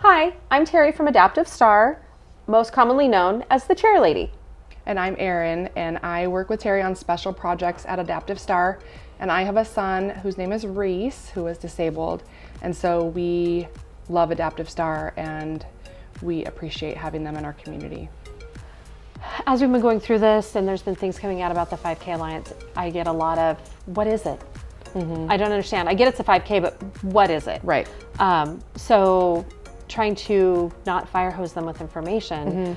Hi, I'm Terry from Adaptive Star, most commonly known as the Chair Lady. And I'm Erin, and I work with Terry on special projects at Adaptive Star. And I have a son whose name is Rhys, who is disabled. And so we love Adaptive Star, and we appreciate having them in our community. As we've been going through this, and there's been things coming out about the 5K Alliance, I get a lot of, what is it? I don't understand. I get it's a 5K, but what is it? Right. So trying to not fire hose them with information,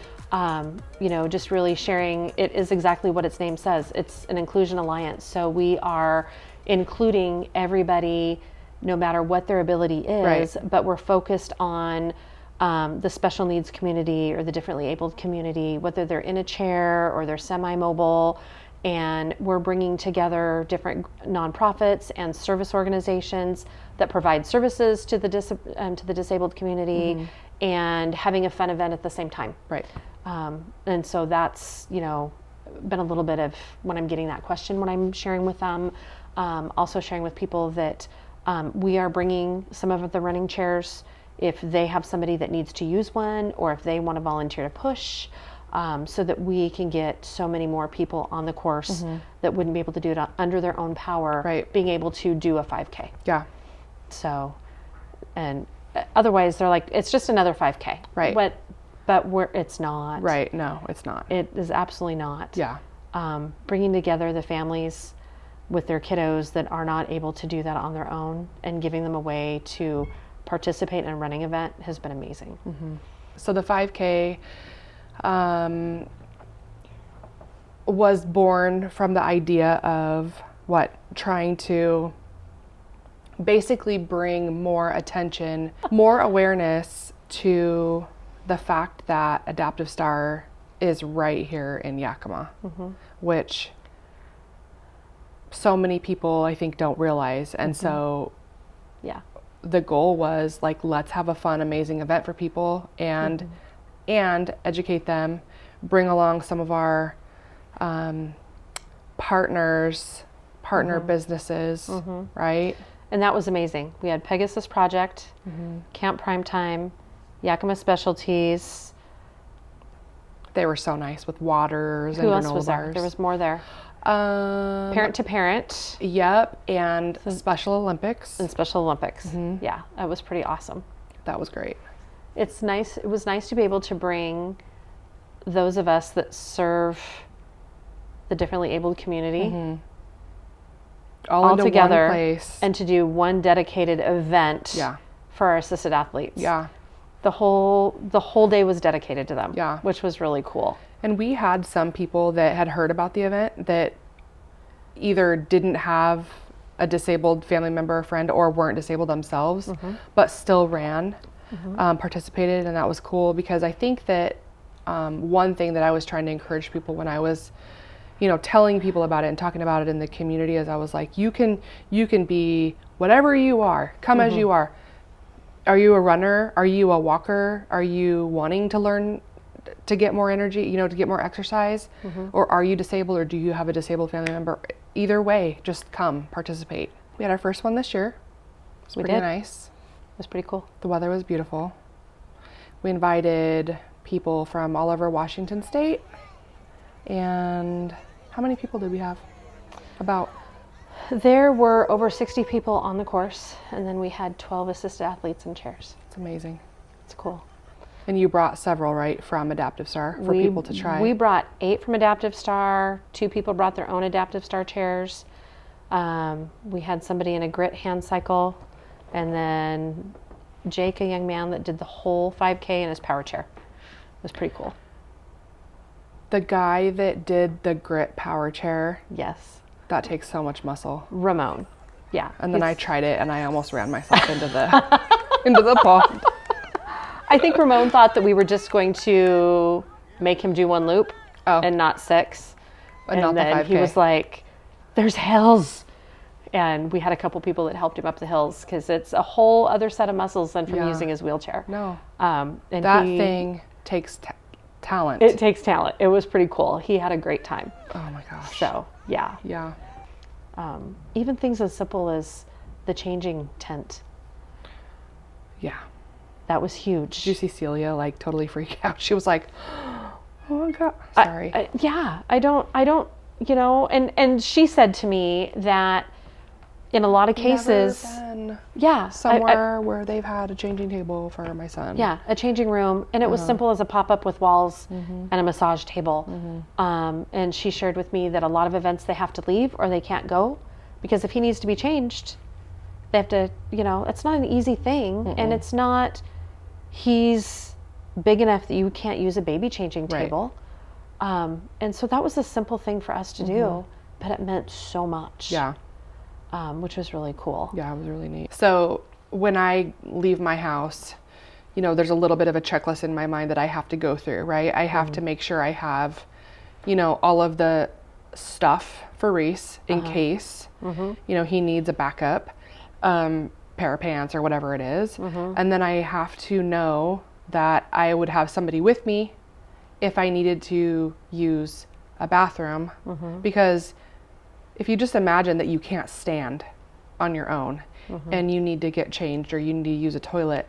just really sharing, it is exactly what its name says. It's an inclusion alliance. So we are including everybody, no matter what their ability is, but we're focused on the special needs community or the differently abled community, whether they're in a chair or they're semi-mobile. And we're bringing together different nonprofits and service organizations that provide services to the disabled community, and having a fun event at the same time. Right. And so that's been a little bit of when I'm getting that question when I'm sharing with them. Also sharing with people that we are bringing some of the running chairs if they have somebody that needs to use one, or if they want to volunteer to push. So that we can get so many more people on the course that wouldn't be able to do it under their own power, being able to do a 5K. Yeah. So, and otherwise they're like, it's just another 5K. Right. But it's not. Right. No, it's not. It is absolutely not. Yeah. Bringing together the families with their kiddos that are not able to do that on their own and giving them a way to participate in a running event has been amazing. So the 5K was born from the idea of trying to basically bring more attention, more awareness to the fact that Adaptive Star is right here in Yakima, which so many people I think don't realize. And so the goal was let's have a fun, amazing event for people and educate them, bring along some of our partner businesses, right? And that was amazing. We had Pegasus Project, Camp Primetime, Yakima Specialties. They were so nice with waters and granola bars. Who else was there? There was more there. Parent to Parent. Yep, and Special Olympics. And Special Olympics. Yeah, that was pretty awesome. That was great. It's nice. It was nice to be able to bring those of us that serve the differently abled community all into together, one place, and to do one dedicated event for our assisted athletes. Yeah. The whole day was dedicated to them. Yeah. Which was really cool. And we had some people that had heard about the event that either didn't have a disabled family member or friend or weren't disabled themselves, but still ran. Participated, and that was cool because I think that one thing that I was trying to encourage people when I was, telling people about it and talking about it in the community is I was like, you can be whatever you are, come as you are. Are you a runner? Are you a walker? Are you wanting to learn to get more energy, to get more exercise? Or are you disabled, or do you have a disabled family member? Either way, just come participate. We had our first one this year. It was pretty nice. It was pretty cool. The weather was beautiful. We invited people from all over Washington State. And how many people did we have? About? There were over 60 people on the course, and then we had 12 assisted athletes in chairs. It's amazing. It's cool. And you brought several, right, from Adaptive Star for people to try? We brought 8 from Adaptive Star. 2 people brought their own Adaptive Star chairs. We had somebody in a grit hand cycle. And then Jake, a young man that did the whole 5K in his power chair. It was pretty cool. The guy that did the grit power chair. Yes. That takes so much muscle. Ramon. Yeah. And then I tried it and I almost ran myself into the pond. I think Ramon thought that we were just going to make him do one loop and not 6. And not then the 5K. He was like, there's hills. And we had a couple people that helped him up the hills because it's a whole other set of muscles than from using his wheelchair. No. And that thing takes talent. It takes talent. It was pretty cool. He had a great time. Oh my gosh. So, yeah. Yeah. Even things as simple as the changing tent. Yeah. That was huge. Did you see Celia like totally freak out? She was like, oh my God, sorry. I don't, you know, and she said to me that in a lot of cases, somewhere where they've had a changing table for my son. Yeah, a changing room, and it was simple as a pop-up with walls and a massage table. And she shared with me that a lot of events they have to leave or they can't go because if he needs to be changed, they have to, you know, it's not an easy thing, and it's not, he's big enough that you can't use a baby changing table. And so that was a simple thing for us to do, but it meant so much. Yeah. Which was really cool. Yeah, it was really neat. So when I leave my house, you know, there's a little bit of a checklist in my mind that I have to go through, right? I have to make sure I have, you know, all of the stuff for Rhys in case, you know, he needs a backup pair of pants or whatever it is. And then I have to know that I would have somebody with me if I needed to use a bathroom, because if you just imagine that you can't stand on your own and you need to get changed or you need to use a toilet,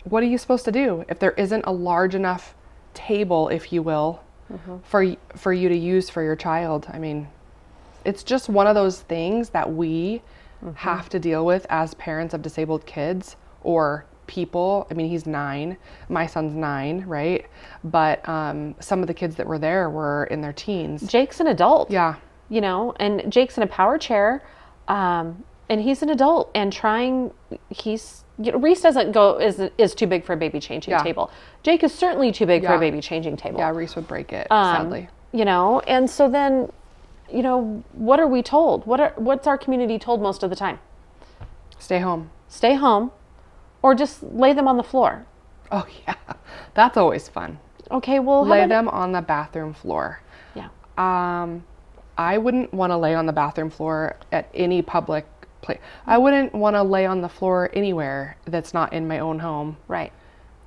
what are you supposed to do if there isn't a large enough table, if you will, for you to use for your child? I mean, it's just one of those things that we have to deal with as parents of disabled kids or people. I mean, he's 9, my son's 9, right? But some of the kids that were there were in their teens. Jake's an adult. Yeah. You know, and Jake's in a power chair, and he's an adult and you know, Rhys doesn't go, is too big for a baby changing table. Jake is certainly too big for a baby changing table. Yeah, Rhys would break it, sadly. You know, and so then, you know, what are we told? What's our community told most of the time? Stay home. Stay home, or just lay them on the floor. Oh yeah, that's always fun. Okay, well, lay them on the bathroom floor. Yeah. I wouldn't want to lay on the bathroom floor at any public place. I wouldn't want to lay on the floor anywhere that's not in my own home. Right.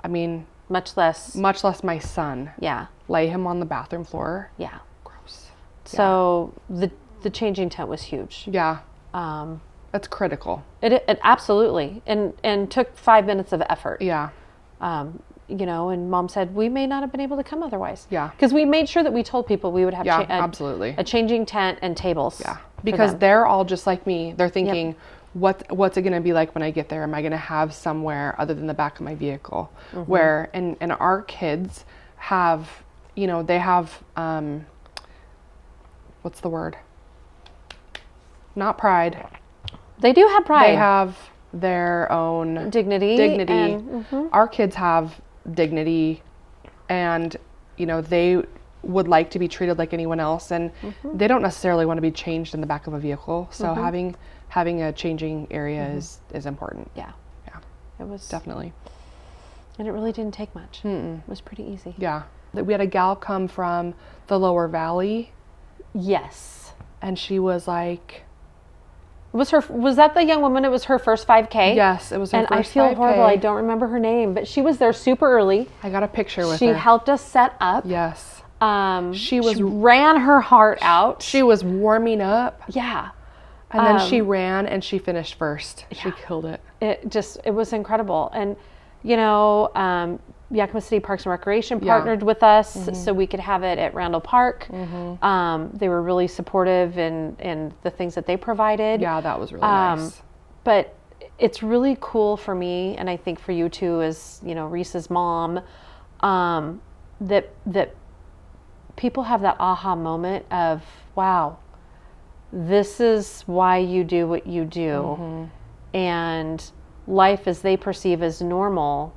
I mean, much less my son. Yeah. Lay him on the bathroom floor. Yeah. Gross. So the changing tent was huge. Yeah. That's critical. It absolutely, and took 5 minutes of effort. Yeah. You know, and Mom said we may not have been able to come otherwise. Yeah. Because we made sure that we told people we would have absolutely a changing tent and tables. Yeah. Because they're all just like me. They're thinking, what's it going to be like when I get there? Am I going to have somewhere other than the back of my vehicle? Where and our kids have, you know, they have what's the word? Not pride. They do have pride. They have their own dignity. And, Our kids have dignity, and you know, they would like to be treated like anyone else, and they don't necessarily want to be changed in the back of a vehicle. So having a changing area is important. Yeah. It was definitely. And it really didn't take much. It was pretty easy. Yeah. We had a gal come from the lower valley. Yes. And she was like, was that the young woman? It was her first 5K? Yes, it was her first 5K. And I feel horrible. I don't remember her name, but she was there super early. I got a picture with her. She helped us set up. Yes. She ran her heart out. She was warming up. Yeah. And then she ran and she finished first. Yeah. She killed it. It was incredible. And, you know, Yakima City Parks and Recreation partnered with us so we could have it at Randall Park. They were really supportive in the things that they provided. Yeah, that was really nice. But it's really cool for me, and I think for you too, as you know, Rhys's mom, that people have that aha moment of, wow, this is why you do what you do, and life as they perceive as normal.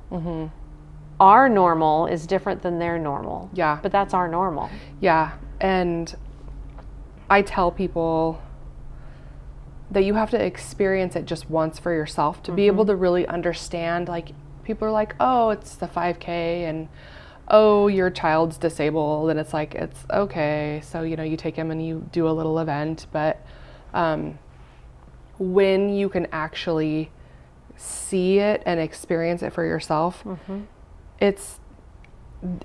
Our normal is different than their normal. Yeah. But that's our normal. Yeah. And I tell people that you have to experience it just once for yourself to be able to really understand. Like, people are like, oh, it's the 5K, and oh, your child's disabled. And it's like, it's okay. So, you know, you take him and you do a little event. But when you can actually see it and experience it for yourself,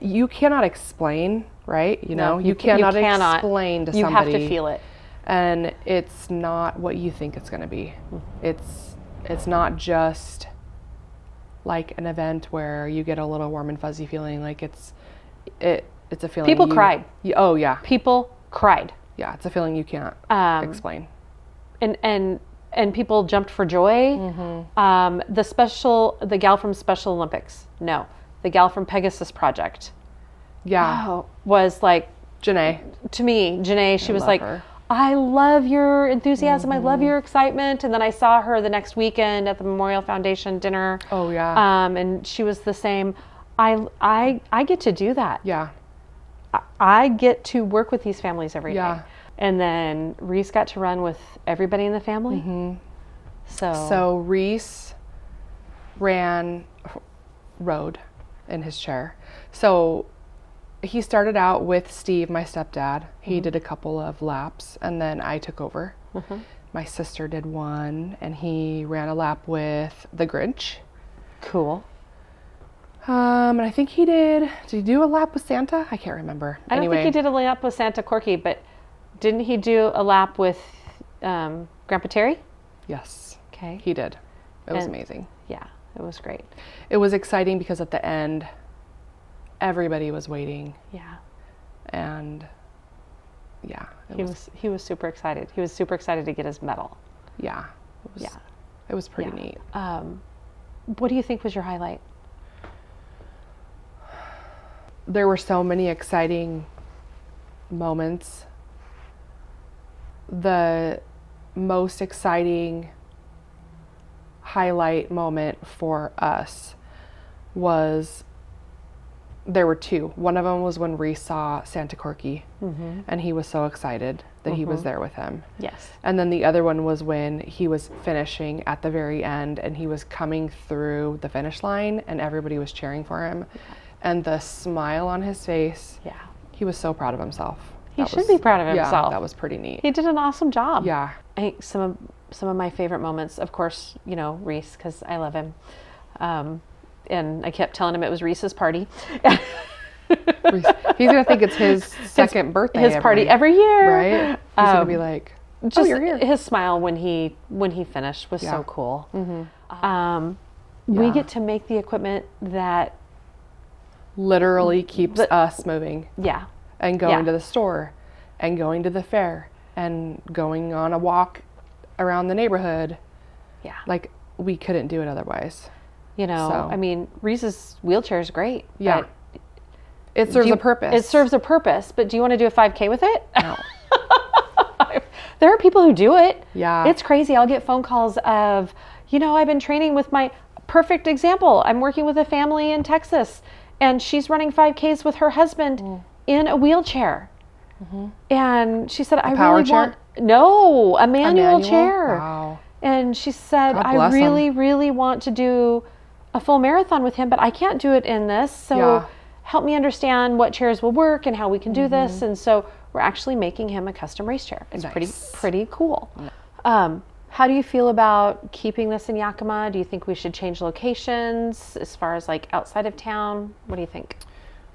you cannot explain, right? You know, you cannot explain to somebody. You have to feel it. And it's not what you think it's going to be. It's not just like an event where you get a little warm and fuzzy feeling. Like it's a feeling. People cried. Oh yeah. People cried. Yeah, it's a feeling you can't explain. And people jumped for joy. The gal from Special Olympics, no, the gal from Pegasus Project, was like Janae. To me, Janae, she was like, her. I love your enthusiasm. I love your excitement. And then I saw her the next weekend at the Memorial Foundation dinner. Oh yeah. And she was the same. I get to do that. Yeah. I get to work with these families every day. Yeah. And then Rhys got to run with everybody in the family. Mm-hmm. So Rhys rode in his chair. So he started out with Steve, my stepdad. He did a couple of laps, and then I took over. My sister did one, and he ran a lap with the Grinch. Cool. And I think did he do a lap with Santa? I can't remember. I don't think he did a lap with Santa Corky, but didn't he do a lap with Grandpa Terry? Yes. Okay. He did. It was amazing. Yeah, it was great. It was exciting because at the end, everybody was waiting. Yeah. And yeah. He was super excited. He was super excited to get his medal. Yeah. It was pretty neat. What do you think was your highlight? There were so many exciting moments. The most exciting highlight moment for us was, there were two. One of them was when Rhys saw Santa Corky, and he was so excited that he was there with him. Yes. And then the other one was when he was finishing at the very end, and he was coming through the finish line, and everybody was cheering for him. And the smile on his face, he was so proud of himself. He should be proud of himself. Yeah, that was pretty neat. He did an awesome job. Yeah. I think some of my favorite moments, of course, Rhys, because I love him. And I kept telling him it was Rhys's party. Rhys, he's going to think it's his second birthday. His party every year. Right? He's going to be like, just you're here. His smile when he finished was so cool. We get to make the equipment that literally keeps us moving. Yeah. And going to the store and going to the fair and going on a walk around the neighborhood. Yeah. Like, we couldn't do it otherwise. I mean, Rhys's wheelchair is great. Yeah. It serves a purpose. It serves a purpose, but do you want to do a 5K with it? No. There are people who do it. Yeah. It's crazy. I'll get phone calls of, I've been training with my perfect example. I'm working with a family in Texas, and she's running 5Ks with her husband in a wheelchair. And she said, a manual chair. Wow. And she said, I really want to do a full marathon with him, but I can't do it in this. So help me understand what chairs will work and how we can do this. And so we're actually making him a custom race chair. It's pretty cool. How do you feel about keeping this in Yakima? Do you think we should change locations as far as like outside of town? What do you think?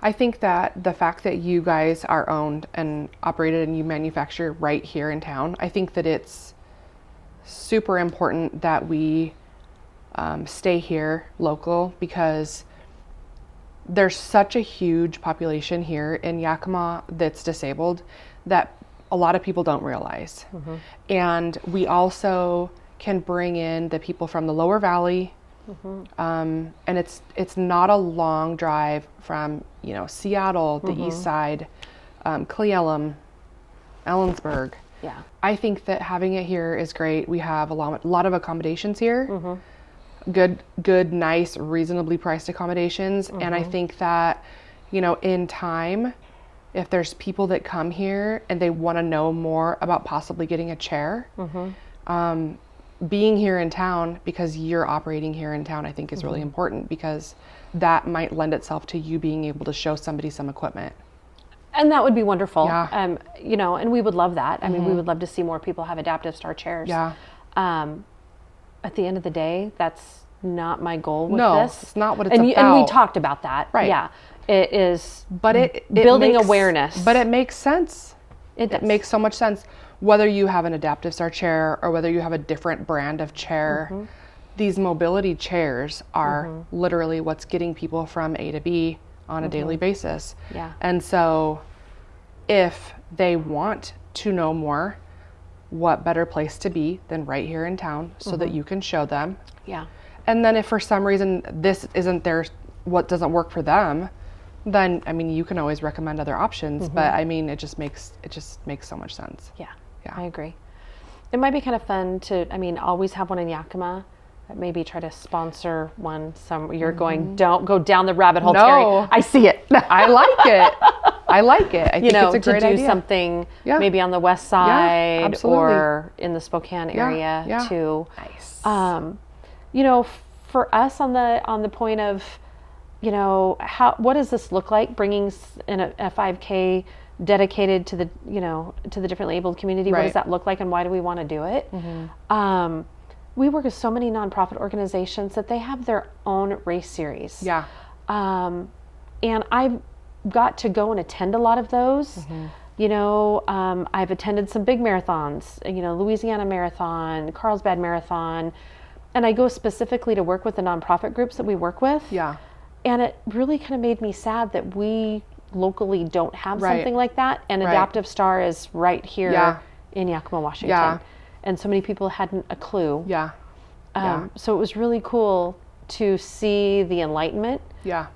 I think that the fact that you guys are owned and operated and you manufacture right here in town, I think that it's super important that we stay here local, because there's such a huge population here in Yakima that's disabled that a lot of people don't realize. And we also can bring in the people from the lower valley. And it's not a long drive from Seattle, the east side, Cle Elum, Ellensburg. Yeah. I think that having it here is great. We have a lot of accommodations here. Good, nice, reasonably priced accommodations. And I think that, in time, if there's people that come here and they want to know more about possibly getting a chair, being here in town, because you're operating here in town, I think is really important, because that might lend itself to you being able to show somebody some equipment. And that would be wonderful. Yeah. And we would love that. I mean, we would love to see more people have adaptive star chairs. Yeah. At the end of the day, that's not my goal with No, this. it's not what it's and about. And we talked about that. Right. Yeah. It is it building makes, awareness. But it makes sense. It makes so much sense. Whether you have an adaptive star chair or whether you have a different brand of chair, these mobility chairs are literally what's getting people from A to B on a daily basis. Yeah. And so if they want to know more, what better place to be than right here in town so that you can show them. Yeah. And then if for some reason this isn't what doesn't work for them, then I mean you can always recommend other options, but I mean it just makes so much sense. Yeah. Yeah. I agree. It might be kind of fun to, always have one in Yakima. Maybe try to sponsor one. You're going, don't go down the rabbit hole, No. Terry. I see it. I like it. I like it. I think it's a great to do idea. something maybe on the west side absolutely. or in the Spokane area too. Nice. For us on the point of, what does this look like bringing in a 5K dedicated to the, to the differently abled community? What does that look like and why do we want to do it? We work with so many nonprofit organizations that they have their own race series. Yeah. And I've got to go and attend a lot of those. I've attended some big marathons, Louisiana Marathon, Carlsbad Marathon, and I go specifically to work with the nonprofit groups that we work with. Yeah. And it really kind of made me sad that we locally don't have something like that. And Adaptive Star is right here in Yakima, Washington. Yeah. And so many people hadn't a clue. Yeah. So it was really cool to see the enlightenment. Yeah.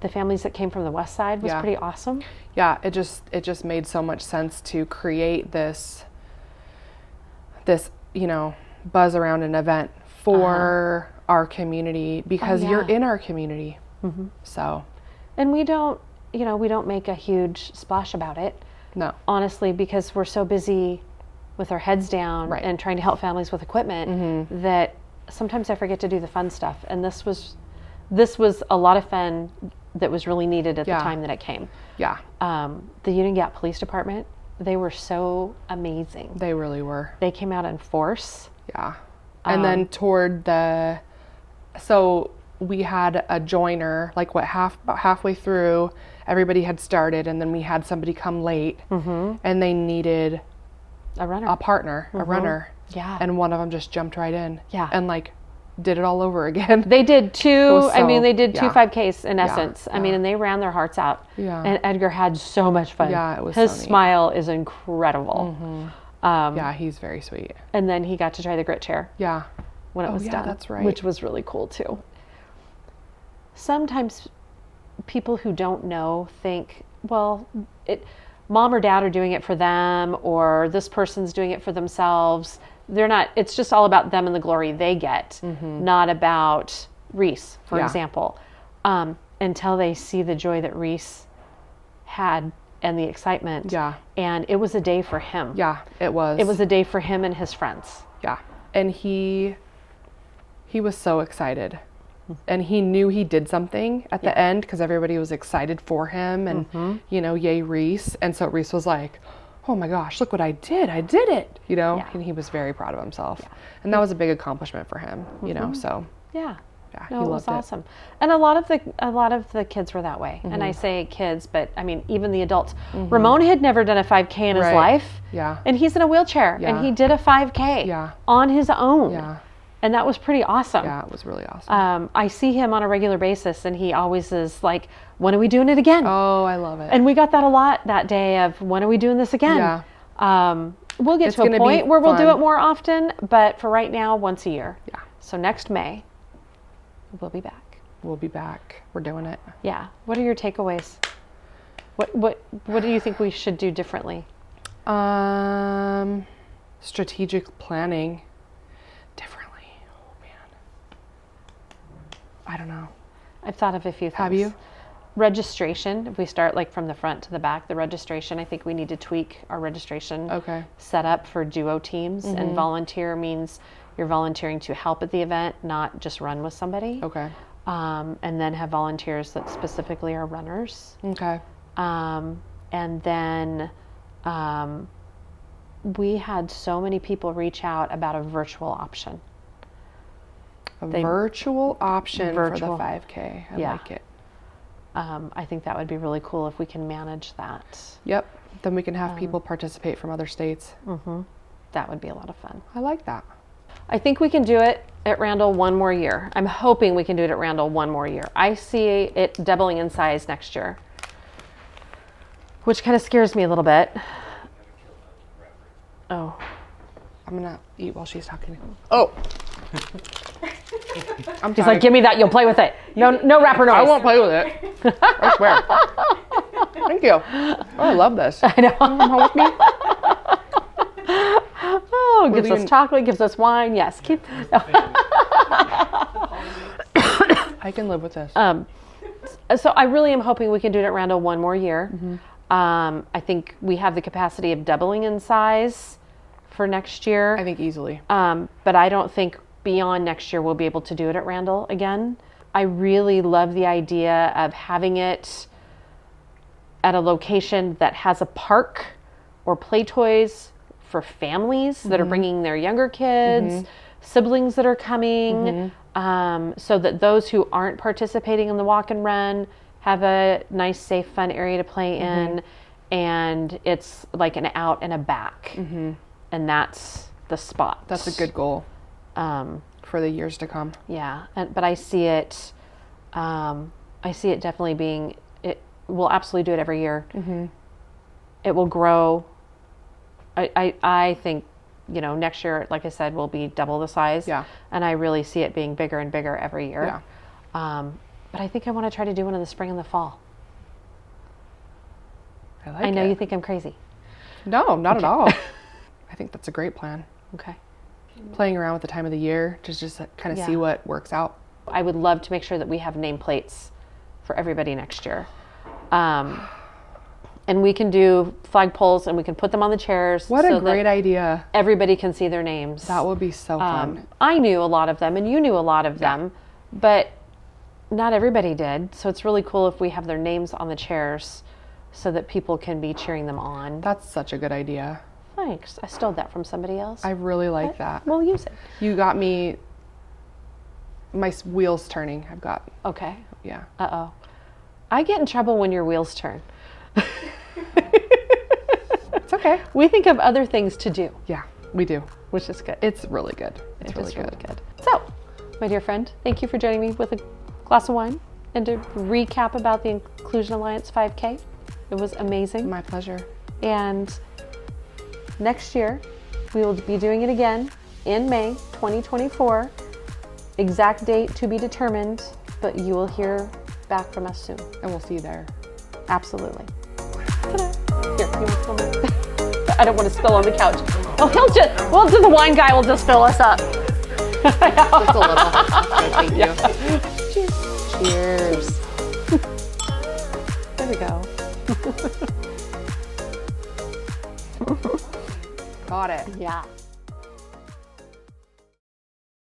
The families that came from the west side was pretty awesome. Yeah, it just made so much sense to create this buzz around an event for our community because you're in our community. So, and we don't make a huge splash about it. No. Honestly, because we're so busy with our heads down and trying to help families with equipment that sometimes I forget to do the fun stuff. And this was a lot of fun that was really needed at the time that it came. Yeah. The Union Gap Police Department, they were so amazing. They really were. They came out in force. Yeah. And then so we had a joiner, like about halfway through, everybody had started, and then we had somebody come late, and they needed a runner. Yeah. And one of them just jumped right in. Yeah. And did it all over again. They did two 5Ks in essence. Yeah. And they ran their hearts out. Yeah. And Edgar had so much fun. Yeah, it was His so neat. smile is incredible. Yeah, he's very sweet. And then he got to try the grit chair. Yeah. When it was done. That's right. Which was really cool too. Sometimes people who don't know think, well, mom or dad are doing it for them, or this person's doing it for themselves. They're not, it's just all about them and the glory they get, not about Rhys, for example. Until they see the joy that Rhys had and the excitement. Yeah. And it was a day for him. Yeah, it was. It was a day for him and his friends. Yeah. And he was so excited. And he knew he did something at the end because everybody was excited for him and, yay Rhys. And so Rhys was like, oh my gosh, look what I did. I did it, and he was very proud of himself. Yeah. And that was a big accomplishment for him, so. Yeah. Yeah, no, it was awesome. And a lot of the kids were that way. And I say kids, but I mean, even the adults. Ramon had never done a 5K in his life. Yeah. And he's in a wheelchair and he did a 5K on his own. Yeah. And that was pretty awesome. Yeah, it was really awesome. I see him on a regular basis, and he always is like, when are we doing it again? Oh, I love it. And we got that a lot that day of, when are we doing this again? Yeah. We'll get to a point where we'll do it more often, but for right now, once a year. Yeah. So next May, we'll be back. We'll be back. We're doing it. Yeah. What are your takeaways? What do you think we should do differently? Strategic planning. I don't know. I've thought of a few things. Have you? Registration. If we start from the front to the back, the registration, I think we need to tweak our registration set up for duo teams. And volunteer means you're volunteering to help at the event, not just run with somebody. Okay. And then have volunteers that specifically are runners. Okay. And then we had so many people reach out about a virtual option. Virtual option for the 5K. I like it. I think that would be really cool if we can manage that. Yep. Then we can have people participate from other states. That would be a lot of fun. I like that. I think we can do it at Randall one more year. I'm hoping we can do it at Randall one more year. I see it doubling in size next year, which kind of scares me a little bit. Oh. I'm gonna eat while she's talking. Oh. He's like, give me that, you'll play with it. No wrapper noise. I won't play with it. I swear. Thank you. Oh, I love this. I know. Come home with me? Oh, gives us chocolate, gives us wine. Yes. I can live with this. So I really am hoping we can do it at Randall one more year. I think we have the capacity of doubling in size for next year. I think easily. But I don't think beyond next year we'll be able to do it at Randall again. I really love the idea of having it at a location that has a park or play toys for families that are bringing their younger kids, siblings that are coming, so that those who aren't participating in the walk and run have a nice, safe, fun area to play in, and it's like an out and a back, and that's the spot. That's a good goal for the years to come. Yeah, but I see it. I see it definitely being. We'll absolutely do it every year. It will grow. I think, next year, like I said, will be double the size. Yeah. And I really see it being bigger and bigger every year. Yeah. But I think I want to try to do one in the spring and the fall. I know you think I'm crazy. No, not at all. I think that's a great plan. Okay. Playing around with the time of the year to just kind of see what works out. I would love to make sure that we have nameplates for everybody next year. And we can do flagpoles and we can put them on the chairs. What a great idea. Everybody can see their names. That would be so fun. I knew a lot of them and you knew a lot of them, but not everybody did. So it's really cool if we have their names on the chairs so that people can be cheering them on. That's such a good idea. Thanks. I stole that from somebody else. I really like that. We'll use it. You got me my wheels turning. I've got. Okay. Yeah. Uh-oh. I get in trouble when your wheels turn. It's okay. We think of other things to do. Yeah, we do. Which is good. It's really good. It's really good. So, my dear friend, thank you for joining me with a glass of wine and to recap about the Inclusion Alliance 5K. It was amazing. My pleasure. And next year, we will be doing it again in May 2024. Exact date to be determined, but you will hear back from us soon. And we'll see you there. Absolutely. Ta-da. Here, you want to spill me? I don't want to spill on the couch. Oh, the wine guy will just fill us up. Just a little. Okay, thank you. Cheers. There we go. Got it. Yeah.